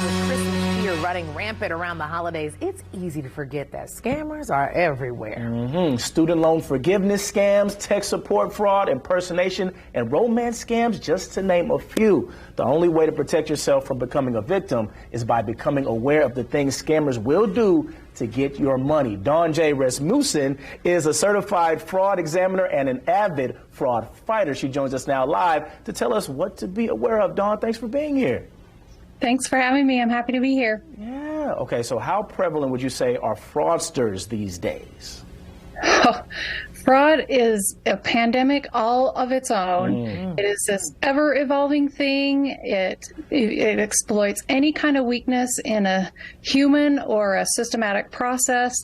with Christmas fear running rampant around the holidays, it's easy to forget that scammers are everywhere. Student loan forgiveness scams, tech support fraud, impersonation, and romance scams, just to name a few. The only way to protect yourself from becoming a victim is by becoming aware of the things scammers will do to get your money. Dawn J. Rasmussen is a certified fraud examiner and an avid fraud fighter. She joins us now live to tell us what to be aware of. Dawn, thanks for being here. Thanks for having me. I'm happy to be here. Yeah. Okay. So how prevalent would you say are fraudsters these days? Oh, fraud is a pandemic all of its own. It is this ever-evolving thing. It exploits any kind of weakness in a human or a systematic process.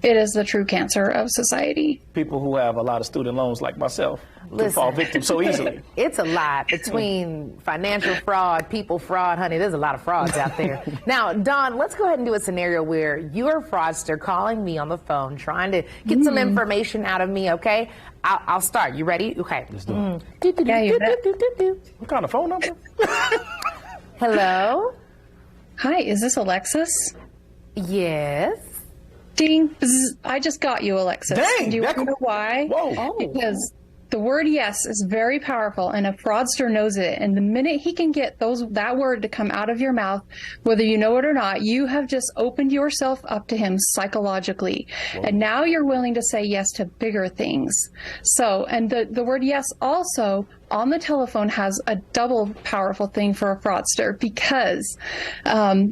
It is the true cancer of society. People who have a lot of student loans like myself can fall victim so easily. It's a lot between financial fraud, people fraud, honey. There's a lot of frauds out there. Now, Dawn, let's go ahead and do a scenario where you're a fraudster calling me on the phone, trying to get some information out of me, okay? I'll start. You ready? Okay. Let's do it. Yeah, What kind of phone number? Hello? Hi, is this Alexis? Yes. Ding. Bzz. I just got you, Alexis. Dang, Do you want to know why? Whoa. Because the word yes is very powerful, and a fraudster knows it. And the minute he can get that word to come out of your mouth, whether you know it or not, you have just opened yourself up to him psychologically. Whoa. And now you're willing to say yes to bigger things. So, and the word yes also on the telephone has a double powerful thing for a fraudster, because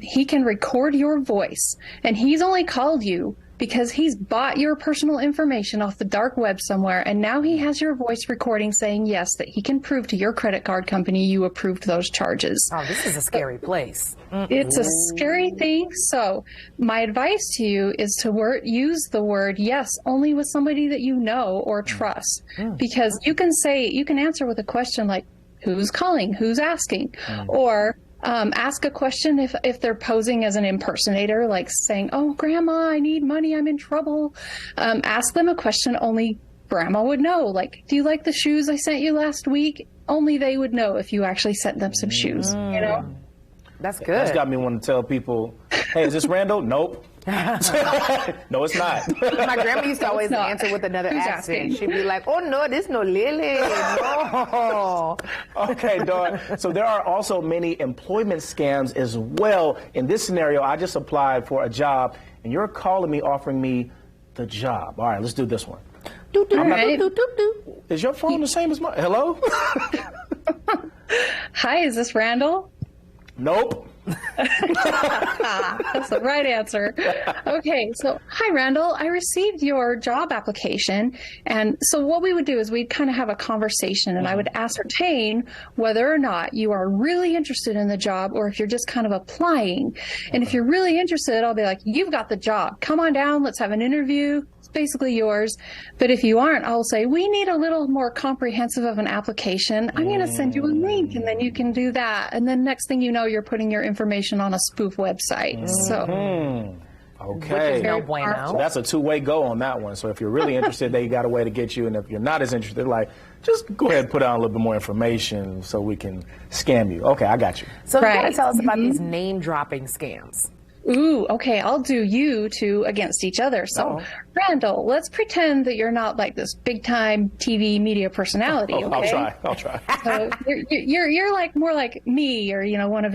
he can record your voice, and he's only called you because he's bought your personal information off the dark web somewhere, and now he has your voice recording saying yes, that he can prove to your credit card company you approved those charges. Oh, this is a scary place. It's a scary thing. So my advice to you is to use the word yes only with somebody that you know or trust, because you can answer with a question like, who's calling, who's asking, or ask a question if they're posing as an impersonator, like saying, oh, grandma, I need money, I'm in trouble. Ask them a question only grandma would know, like, do you like the shoes I sent you last week? Only they would know if you actually sent them some shoes, you know? That's good. That's got me wanting to tell people, hey, is this Randall? Nope. No, it's not. My grandma used to always answer with another accent. She'd be like, oh, no, this no Lily. No. Okay, Dawn. So there are also many employment scams as well. In this scenario, I just applied for a job, and you're calling me offering me the job. All right, let's do this one. Is your phone the same as mine? Hello? Hi, is this Randall? Nope. That's the right answer. Okay, so hi, Randall. I received your job application. And so what we would do is we'd kind of have a conversation, and I would ascertain whether or not you are really interested in the job or if you're just kind of applying. And if you're really interested, I'll be like, you've got the job. Come on down. Let's have an interview. It's basically yours. But if you aren't, I'll say, we need a little more comprehensive of an application. I'm going to send you a link, and then you can do that. And then next thing you know, you're putting your information on a spoof website. So, okay. No bueno. So that's a two-way go on that one. So if you're really interested, they got a way to get you. And if you're not as interested, like, just go ahead and put out a little bit more information so we can scam you. Okay, I got you. So you got to tell us about these name-dropping scams. Ooh, okay, I'll do you two against each other. So, Randall, let's pretend that you're not like this big-time TV media personality. Okay? I'll try. So you're like more like me, or one of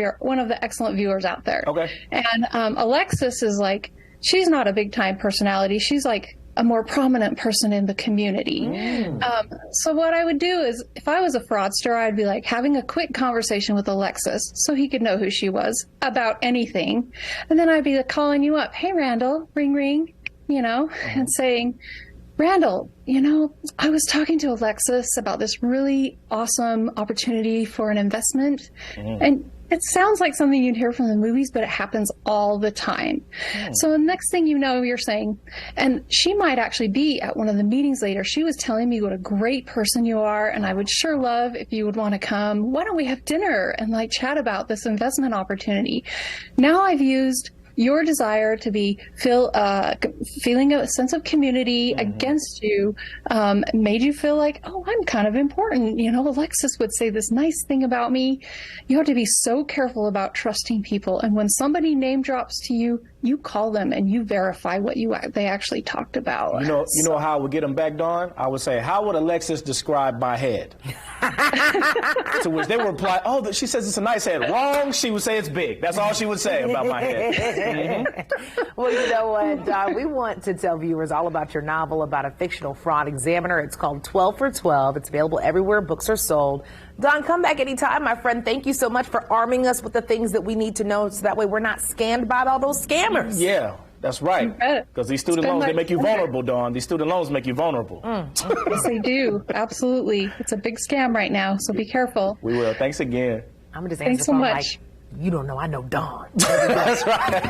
the excellent viewers out there. Okay. And Alexis is like, she's not a big-time personality. She's like a more prominent person in the community. So what I would do is, if I was a fraudster, I'd be like having a quick conversation with Alexis so he could know who she was about anything. And then I'd be like calling you up. Hey, Randall, ring, ring, and saying, Randall, I was talking to Alexis about this really awesome opportunity for an investment. And it sounds like something you'd hear from the movies, but it happens all the time. So the next thing you know, you're saying, and she might actually be at one of the meetings later. She was telling me what a great person you are, and I would sure love if you would want to come. Why don't we have dinner and chat about this investment opportunity? Now I've used your desire to be feeling a sense of community against you made you feel like, oh, I'm kind of important. You know, Alexis would say this nice thing about me. You have to be so careful about trusting people. And when somebody name drops to you, you call them and you verify what they actually talked about. You know how I would get them back, Dawn? I would say, how would Alexis describe my head? To which they would reply, oh, she says it's a nice head. Wrong. She would say it's big. That's all she would say about my head. Well, you know what, Don, we want to tell viewers all about your novel about a fictional fraud examiner. It's called 12 for 12. It's available everywhere books are sold. Don, come back anytime, my friend. Thank you so much for arming us with the things that we need to know so that way we're not scammed by all those scammers. Yeah, that's right. Because these student loans, they make you vulnerable, Dawn. These student loans make you vulnerable. Yes, they do. Absolutely. It's a big scam right now, so be careful. We will. Thanks again. I'm going to just Thanks answer so the phone much. like, you don't know, I know Dawn. That's right.